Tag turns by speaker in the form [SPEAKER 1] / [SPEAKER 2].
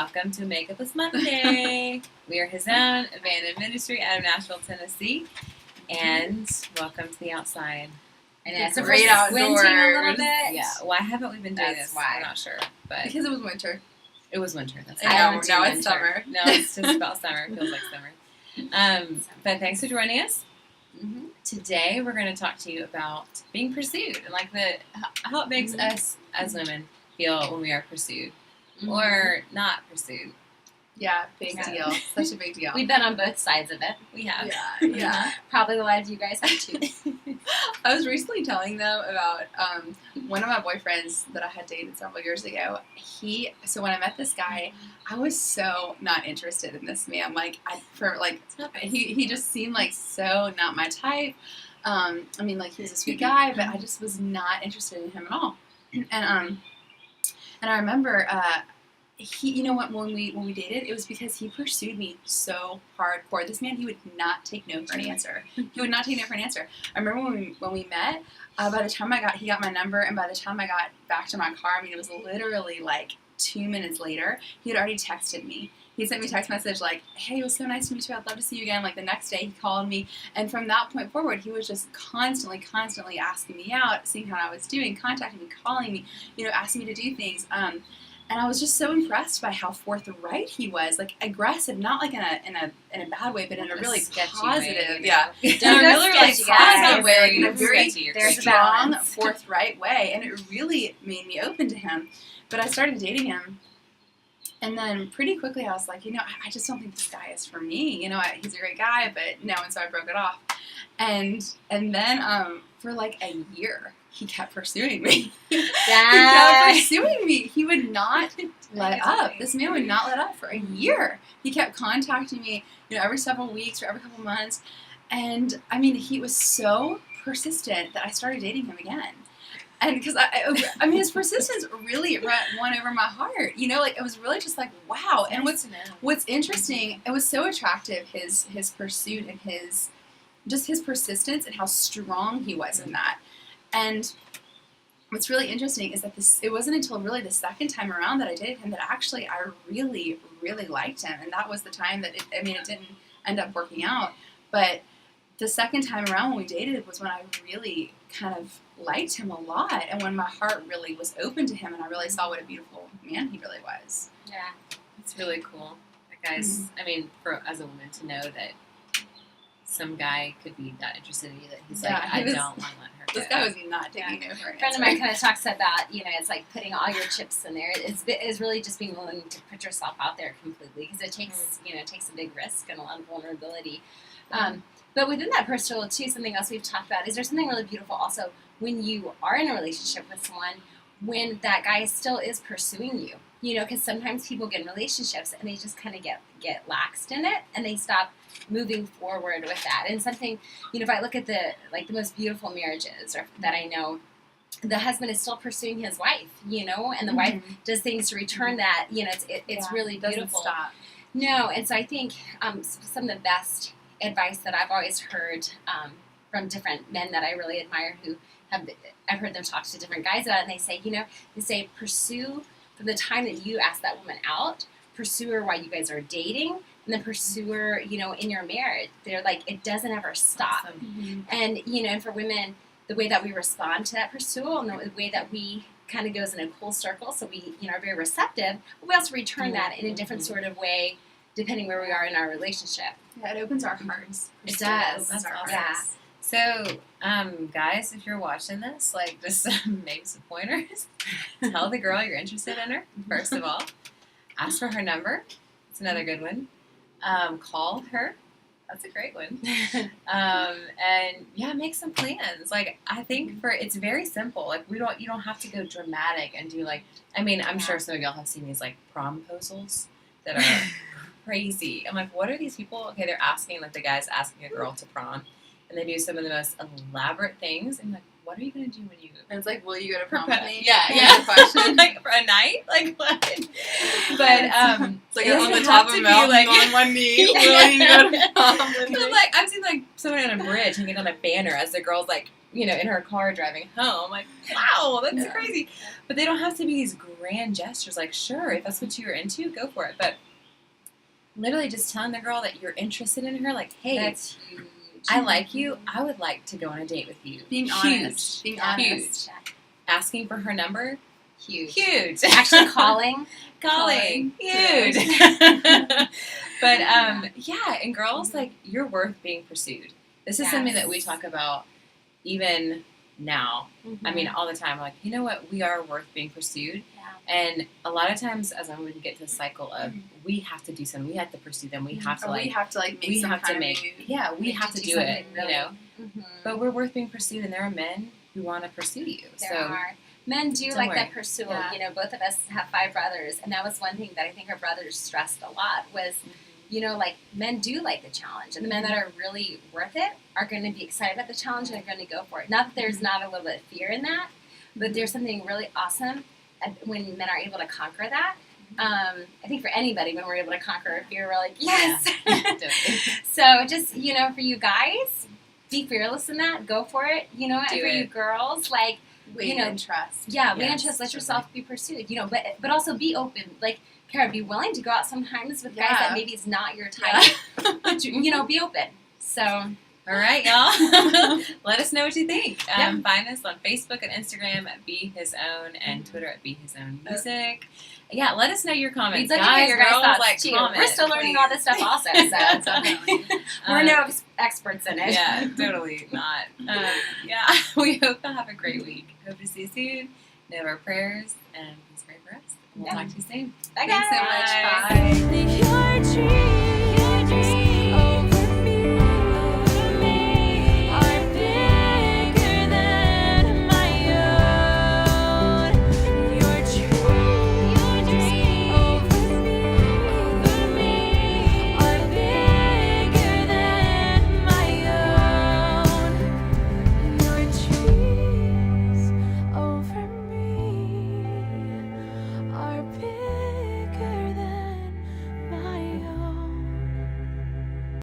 [SPEAKER 1] welcome to Makeupless Monday. We are his own abandoned ministry out of Nashville, Tennessee, and welcome to the outside.
[SPEAKER 2] And it's
[SPEAKER 3] great outdoors.
[SPEAKER 2] A little bit.
[SPEAKER 1] Yeah, why haven't we been doing
[SPEAKER 2] That's
[SPEAKER 1] this?
[SPEAKER 2] why.
[SPEAKER 1] I'm not sure, but
[SPEAKER 3] Because it was winter.
[SPEAKER 1] it was winter. That's
[SPEAKER 3] And
[SPEAKER 1] all.
[SPEAKER 3] now it's summer.
[SPEAKER 1] No, it's just about summer. It feels like summer. But thanks for joining us.
[SPEAKER 3] Mm-hmm.
[SPEAKER 1] Today we're going to talk to you about being pursued and like how it makes us as women feel when we are pursued or not pursued.
[SPEAKER 3] Yeah, big deal. Such a big deal.
[SPEAKER 2] We've been on both sides of it.
[SPEAKER 1] We have.
[SPEAKER 3] Yeah.
[SPEAKER 2] Probably a lot of you guys have too.
[SPEAKER 3] I was recently telling them about one of my boyfriends that I had dated several years ago. So when I met this guy, I was so not interested in this man. He just seemed like so not my type. I mean, like he was a sweet guy, but I just was not interested in him at all. And I remember when we dated, it was because he pursued me so hardcore. This man, he would not take no for an answer. He would not take no for an answer. I remember when we met, by the time he got my number, and by the time I got back to my car, I mean, it was literally like 2 minutes later, he had already texted me. He sent me a text message like, hey, it was so nice to meet you. I'd love to see you again. Like the next day he called me. And from that point forward, he was just constantly asking me out, seeing how I was doing, contacting me, calling me, asking me to do things. And I was just so impressed by how forthright he was, like aggressive, not like in a bad way, but in a really positive, positive way, like in a very strong, forthright way. And it really made me open to him. But I started dating him. And then pretty quickly I was like, I just don't think this guy is for me. He's a great guy, but no, and so I broke it off. And then for like a year, he kept pursuing me. He kept pursuing me. He would not let up. This man would not let up for a year. He kept contacting me, every several weeks or every couple months. And I mean, he was so persistent that I started dating him again. And because I mean, his persistence really won over my heart. It was really just like, wow. And what's interesting, it was so attractive, his pursuit and his persistence and how strong he was in that. And what's really interesting is that it wasn't until really the second time around that I dated him that actually I really, really liked him. And that was the time that it didn't end up working out. But the second time around when we dated was when I really kind of liked him a lot, and when my heart really was open to him, and I really saw what a beautiful man he really was.
[SPEAKER 2] Yeah,
[SPEAKER 1] it's really cool, guys. I mean, as a woman, to know that some guy could be that interested in you that he's I don't want to let her go.
[SPEAKER 3] This guy was not taking no for an answer.
[SPEAKER 2] A friend of mine kind of talks about, it's like putting all your chips in there. It's really just being willing to put yourself out there completely, because it takes takes a big risk and a lot of vulnerability. But within that personal too, something else we've talked about is there's something really beautiful also when you are in a relationship with someone, when that guy still is pursuing you. Because sometimes people get in relationships and they just kind of get laxed in it and they stop moving forward with that. And something, if I look at the most beautiful marriages that I know, the husband is still pursuing his wife, and the wife does things to return that. It's really beautiful.
[SPEAKER 3] Doesn't stop.
[SPEAKER 2] No, and so I think some of the best advice that I've always heard from different men that I really admire I've heard them talk to different guys about it, and they say pursue from the time that you ask that woman out, pursue her while you guys are dating, and then pursue her, in your marriage. They're like, it doesn't ever stop.
[SPEAKER 1] Awesome.
[SPEAKER 2] And, and for women, the way that we respond to that pursuit and the way that we kind of goes in a full circle, so we, are very receptive, but we also return that in a different sort of way, depending where we are in our relationship.
[SPEAKER 3] Yeah, it opens our hearts.
[SPEAKER 2] It does.
[SPEAKER 1] That's awesome.
[SPEAKER 2] Yeah.
[SPEAKER 1] So, guys, if you're watching this, just maybe some pointers. Tell the girl you're interested in her, first of all. Ask for her number. It's another good one. Call her. That's a great one. And make some plans. I think it's very simple. You don't have to go dramatic and do I'm sure some of y'all have seen these promposals that are crazy. I'm like, what are these people? Okay, they're asking, the guy's asking a girl to prom, and they do some of the most elaborate things. And what are you going to do when you...
[SPEAKER 3] And it's like, will you go to prom with me?
[SPEAKER 1] Yeah.
[SPEAKER 3] Question.
[SPEAKER 1] For a night? What? But,
[SPEAKER 3] it's on the top of Mount, on one knee. Will you go to prom with me?
[SPEAKER 1] But, I've seen like someone on a bridge hanging on a banner as the girl's like, in her car driving home. Like, wow, that's
[SPEAKER 3] Yeah.
[SPEAKER 1] crazy. But they don't have to be these grand gestures. Like, sure, if that's what you're into, go for it. But literally just telling the girl that you're interested in her, like, hey,
[SPEAKER 2] That's huge.
[SPEAKER 1] I like you. I would like to go on a date with you.
[SPEAKER 3] Being
[SPEAKER 1] Huge.
[SPEAKER 3] honest. Being
[SPEAKER 2] Yeah.
[SPEAKER 3] honest.
[SPEAKER 1] Huge. Asking for her number,
[SPEAKER 2] Huge.
[SPEAKER 1] huge.
[SPEAKER 2] Actually calling.
[SPEAKER 1] Calling, huge. But yeah, and girls, like, you're worth being pursued. This is something that we
[SPEAKER 2] Yes.
[SPEAKER 1] talk about even now. I mean, all the time. Like, you know what? We are worth being pursued.
[SPEAKER 2] Yeah.
[SPEAKER 1] And a lot of times, as women get to the cycle of, we have to do something. We have to pursue them. We have to,
[SPEAKER 3] Or
[SPEAKER 1] like,
[SPEAKER 3] we have to like make
[SPEAKER 1] we
[SPEAKER 3] some
[SPEAKER 1] have
[SPEAKER 3] kind
[SPEAKER 1] to make,
[SPEAKER 3] of move.
[SPEAKER 1] yeah, we have to do it,
[SPEAKER 2] something really. Mhm.
[SPEAKER 1] But we're worth being pursued, and there are men who want to pursue you.
[SPEAKER 2] There
[SPEAKER 1] so,
[SPEAKER 2] are. Men do
[SPEAKER 1] Don't
[SPEAKER 2] like
[SPEAKER 1] worry.
[SPEAKER 2] that pursuit.
[SPEAKER 3] Yeah.
[SPEAKER 2] You know, both of us have 5 brothers, and that was one thing that I think our brothers stressed a lot was, like, men do like the challenge, and the men that are really worth it are going to be excited about the challenge and are going to go for it. Not that there's not a little bit of fear in that, but there's something really awesome when men are able to conquer that. I think for anybody, when we're able to conquer a fear, we're like, yes.
[SPEAKER 1] Definitely.
[SPEAKER 2] So just, for you guys, be fearless in that. Go for it. And
[SPEAKER 1] Do
[SPEAKER 2] for you
[SPEAKER 1] it.
[SPEAKER 2] girls, like,
[SPEAKER 3] Wait and trust.
[SPEAKER 2] yeah, wait and
[SPEAKER 1] Yes,
[SPEAKER 2] trust. Let
[SPEAKER 1] totally.
[SPEAKER 2] yourself be pursued. But also be open. Like, Kara, be willing to go out sometimes with guys that
[SPEAKER 3] Yeah.
[SPEAKER 2] maybe is not your type. But be open. So
[SPEAKER 1] All right, y'all. Let us know what you think.
[SPEAKER 2] Yeah.
[SPEAKER 1] Find us on Facebook and Instagram at Be His Own and Twitter at Be His Own Music. Yeah, let us know your comments.
[SPEAKER 2] we'd love to hear
[SPEAKER 1] Guys,
[SPEAKER 2] your guys'
[SPEAKER 1] girls,
[SPEAKER 2] thoughts
[SPEAKER 1] like,
[SPEAKER 2] too.
[SPEAKER 1] comment,
[SPEAKER 2] We're still learning
[SPEAKER 1] please.
[SPEAKER 2] all this stuff also, so
[SPEAKER 3] Definitely.
[SPEAKER 2] we're no experts in it.
[SPEAKER 1] Yeah, totally not. Yeah, we hope you'll have a great week. Hope to see you soon. Know our prayers, and please pray for us. And we'll
[SPEAKER 2] Yeah.
[SPEAKER 1] talk to you soon.
[SPEAKER 2] Bye,
[SPEAKER 3] Thanks so
[SPEAKER 2] guys.
[SPEAKER 3] much. Bye.
[SPEAKER 4] Your dream.